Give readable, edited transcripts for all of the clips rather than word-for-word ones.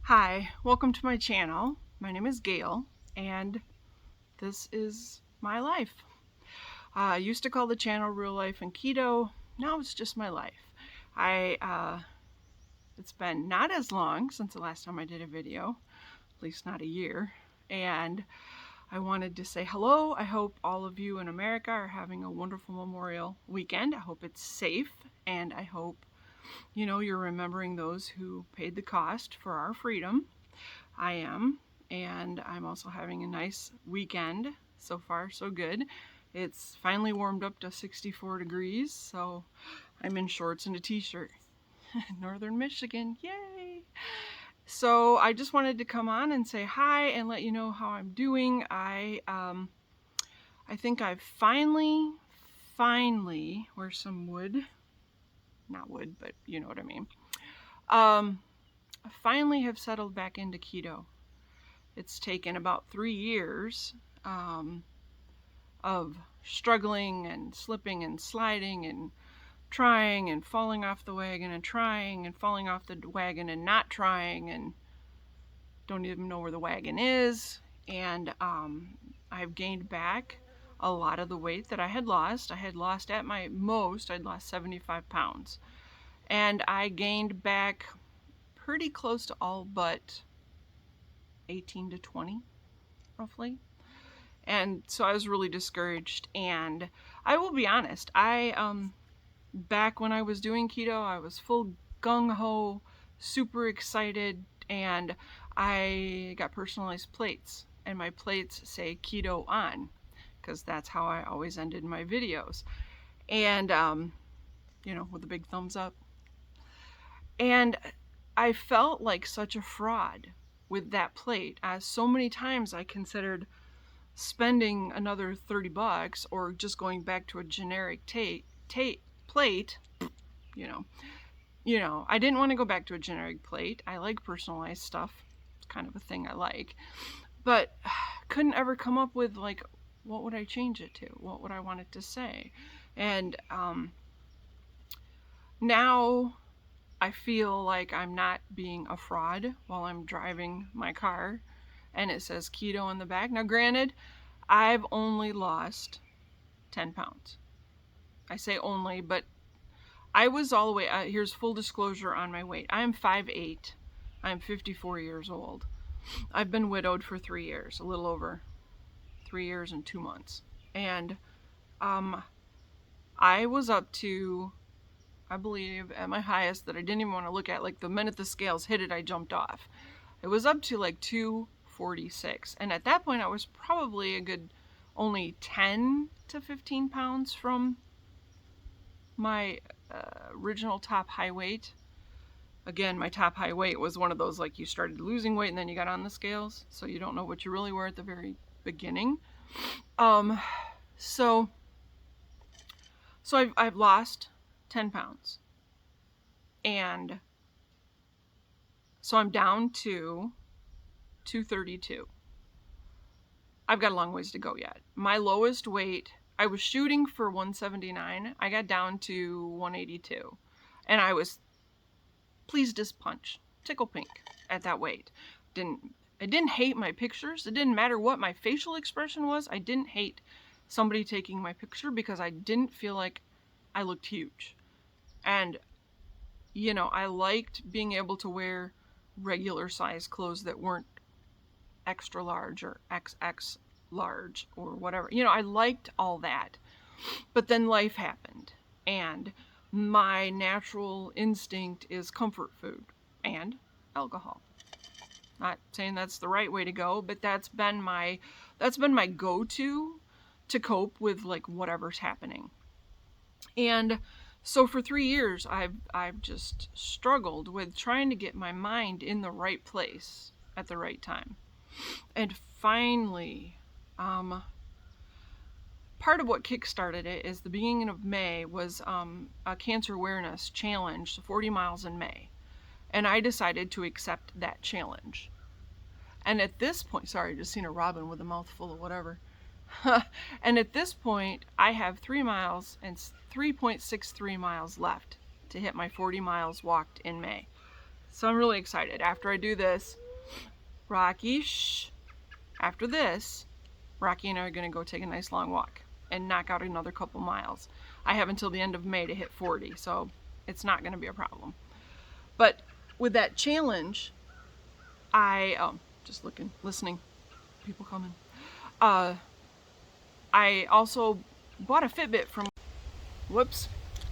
Hi, welcome to my channel. My name is Gail, and this is my life. I used to call the channel Real Life and Keto. Now it's just my life. It's been not as long since the last time I did a video, at least not a year, and I wanted to say hello. I hope all of you in America are having a wonderful Memorial weekend. I hope it's safe, and I hope you're remembering those who paid the cost for our freedom. I am, and I'm also having a nice weekend. So far, so good. It's finally warmed up to 64 degrees, so I'm in shorts and a t-shirt. Northern Michigan, yay! So I just wanted to come on and say hi and let you know how I'm doing. I think I've finally, where's some wood? Not wood, but you know what I mean. I finally have settled back into keto. It's taken about 3 years of struggling and slipping and sliding and trying and falling off the wagon and trying and falling off the wagon and not trying and don't even know where the wagon is. And I've gained back a lot of the weight that I had lost. I had lost at my most, I'd lost 75 pounds. And I gained back pretty close to all but 18 to 20, roughly. And so I was really discouraged. And I will be honest, back when I was doing keto, I was full gung-ho, super excited, and I got personalized plates. And my plates say keto on, because that's how I always ended my videos. And, with a big thumbs up. And I felt like such a fraud with that plate, as so many times I considered spending another $30 or just going back to a generic plate. I didn't want to go back to a generic plate. I like personalized stuff. It's kind of a thing I like. But couldn't ever come up with, like, what would I change it to? What would I want it to say? And now I feel like I'm not being a fraud while I'm driving my car and it says keto on the back. Now, granted, I've only lost 10 pounds. I say only, but I was all the way, here's full disclosure on my weight. I'm 5'8". I'm 54 years old. I've been widowed for 3 years, a little over 3 years and 2 months. And I was up to, I believe, at my highest that I didn't even want to look at, like the minute the scales hit it, I jumped off. It was up to like 246. And at that point, I was probably a good only 10 to 15 pounds from my original top high weight. Again, my top high weight was one of those, like, you started losing weight and then you got on the scales, so you don't know what you really were at the very beginning. So I've lost 10 pounds. And so I'm down to 232. I've got a long ways to go yet. My lowest weight, I was shooting for 179. I got down to 182. And I was pleased as punch, tickle pink at that weight. I didn't hate my pictures. It didn't matter what my facial expression was. I didn't hate somebody taking my picture because I didn't feel like I looked huge. And, I liked being able to wear regular size clothes that weren't extra large or XX large or whatever. I liked all that. But then life happened, and my natural instinct is comfort food and alcohol. Not saying that's the right way to go, but that's been my go-to to cope with, like, whatever's happening. And so for 3 years, I've just struggled with trying to get my mind in the right place at the right time. And finally, part of what kickstarted it is the beginning of May was a cancer awareness challenge, 40 miles in May. And I decided to accept that challenge. And at this point, sorry, I just seen a robin with a mouthful of whatever. And at this point, I have 3 miles and 3.63 miles left to hit my 40 miles walked in May. So I'm really excited. After I do this, Rocky, after this, Rocky and I are going to go take a nice long walk and knock out another couple miles. I have until the end of May to hit 40, so it's not going to be a problem. But with that challenge, just listening, people coming. I also bought a Fitbit from,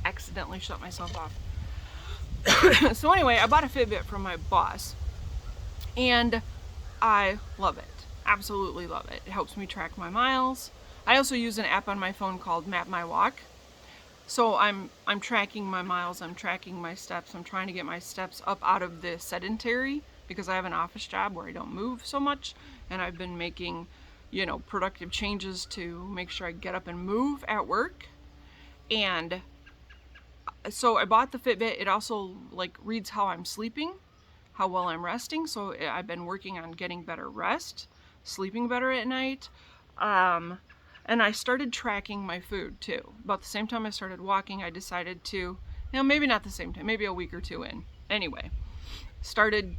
accidentally shut myself off. So anyway, I bought a Fitbit from my boss, and I love it. Absolutely love it. It helps me track my miles. I also use an app on my phone called Map My Walk. So I'm tracking my miles, I'm tracking my steps, I'm trying to get my steps up out of the sedentary, because I have an office job where I don't move so much, and I've been making, productive changes to make sure I get up and move at work. And so I bought the Fitbit. It also reads how I'm sleeping, how well I'm resting. So I've been working on getting better rest, sleeping better at night. And I started tracking my food too. About the same time I started walking, I decided to, maybe not the same time, maybe a week or two in. Anyway, started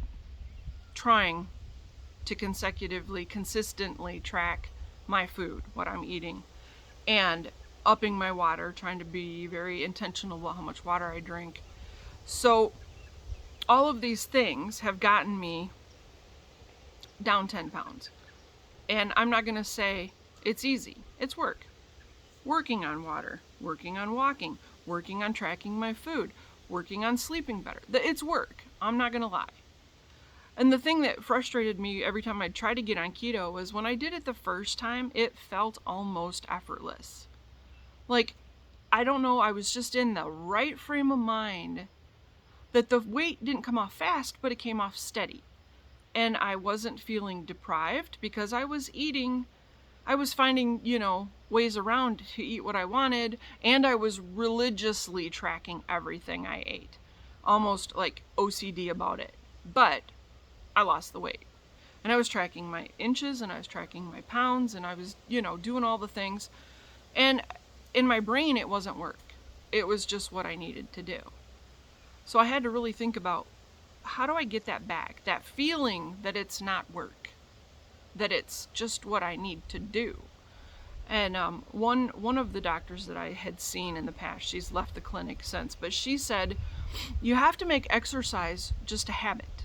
trying to consistently track my food, what I'm eating, and upping my water, trying to be very intentional about how much water I drink. So all of these things have gotten me down 10 pounds. And I'm not going to say it's easy. It's work. Working on water, working on walking, working on tracking my food, working on sleeping better. It's work. I'm not going to lie. And the thing that frustrated me every time I tried to get on keto was when I did it the first time, it felt almost effortless. I don't know, I was just in the right frame of mind that the weight didn't come off fast, but it came off steady. And I wasn't feeling deprived because I was eating. I was finding, ways around to eat what I wanted, and I was religiously tracking everything I ate. Almost like OCD about it. But I lost the weight. And I was tracking my inches, and I was tracking my pounds, and I was, doing all the things. And in my brain, it wasn't work. It was just what I needed to do. So I had to really think about, how do I get that back? That feeling that it's not work, that it's just what I need to do. And one of the doctors that I had seen in the past, she's left the clinic since, but she said, you have to make exercise just a habit.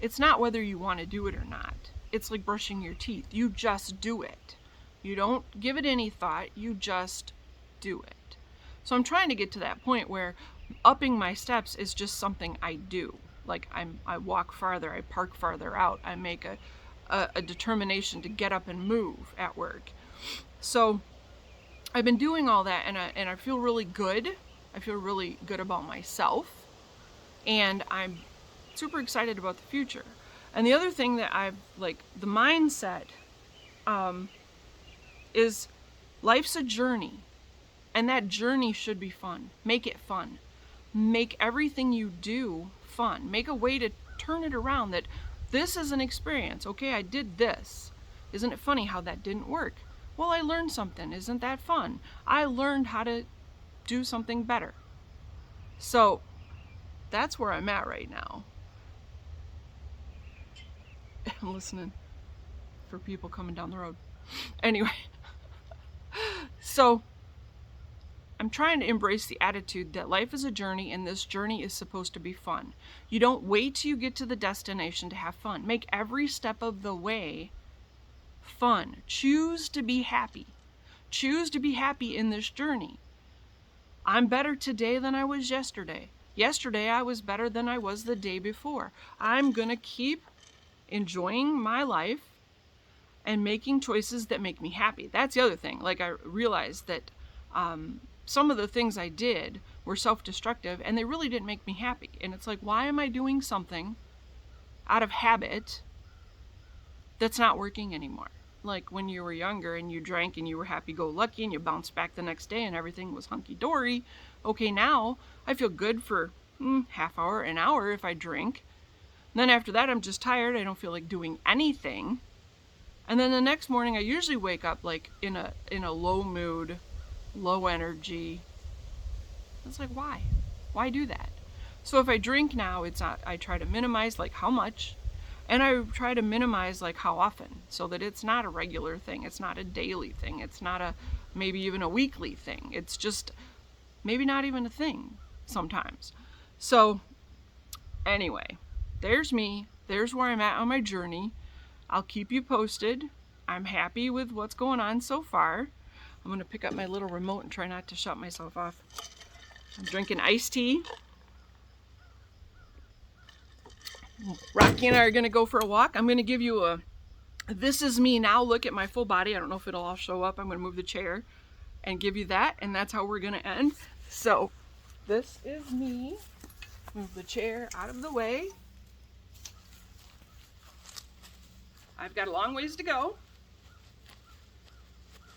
It's not whether you want to do it or not. It's like brushing your teeth. You just do it. You don't give it any thought. You just do it. So I'm trying to get to that point where upping my steps is just something I do. I walk farther, I park farther out, I make a determination to get up and move at work. So I've been doing all that, and I feel really good. I feel really good about myself, and I'm super excited about the future. And the other thing that the mindset is life's a journey, and that journey should be fun. Make it fun. Make everything you do fun. Make a way to turn it around, that this is an experience. Okay, I did this. Isn't it funny how that didn't work? Well, I learned something. Isn't that fun? I learned how to do something better. So that's where I'm at right now. I'm listening for people coming down the road. Anyway, so I'm trying to embrace the attitude that life is a journey, and this journey is supposed to be fun. You don't wait till you get to the destination to have fun. Make every step of the way fun. Choose to be happy. Choose to be happy in this journey. I'm better today than I was yesterday. Yesterday I was better than I was the day before. I'm going to keep enjoying my life and making choices that make me happy. That's the other thing. I realized that some of the things I did were self-destructive, and they really didn't make me happy. And it's why am I doing something out of habit that's not working anymore? Like when you were younger and you drank and you were happy-go-lucky and you bounced back the next day and everything was hunky-dory. Okay, now I feel good for half hour, an hour if I drink. And then after that, I'm just tired. I don't feel like doing anything. And then the next morning, I usually wake up in a low mood, low energy. It's why? Why do that? So if I drink now, it's not, I try to minimize like how much, and I try to minimize like how often, so that it's not a regular thing. It's not a daily thing. It's not a, maybe even a weekly thing. It's just maybe not even a thing sometimes. So anyway, there's me. There's where I'm at on my journey. I'll keep you posted. I'm happy with what's going on so far. I'm going to pick up my little remote and try not to shut myself off. I'm drinking iced tea. Rocky and I are going to go for a walk. I'm going to give you a, this is me now. Look at my full body. I don't know if it'll all show up. I'm going to move the chair and give you that. And that's how we're going to end. So this is me. Move the chair out of the way. I've got a long ways to go,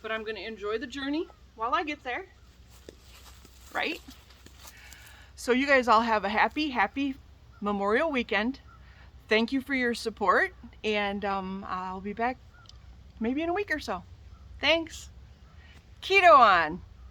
but I'm going to enjoy the journey while I get there, right? So you guys all have a happy Memorial weekend. Thank you for your support, and I'll be back maybe in a week or so. Thanks. Keto on.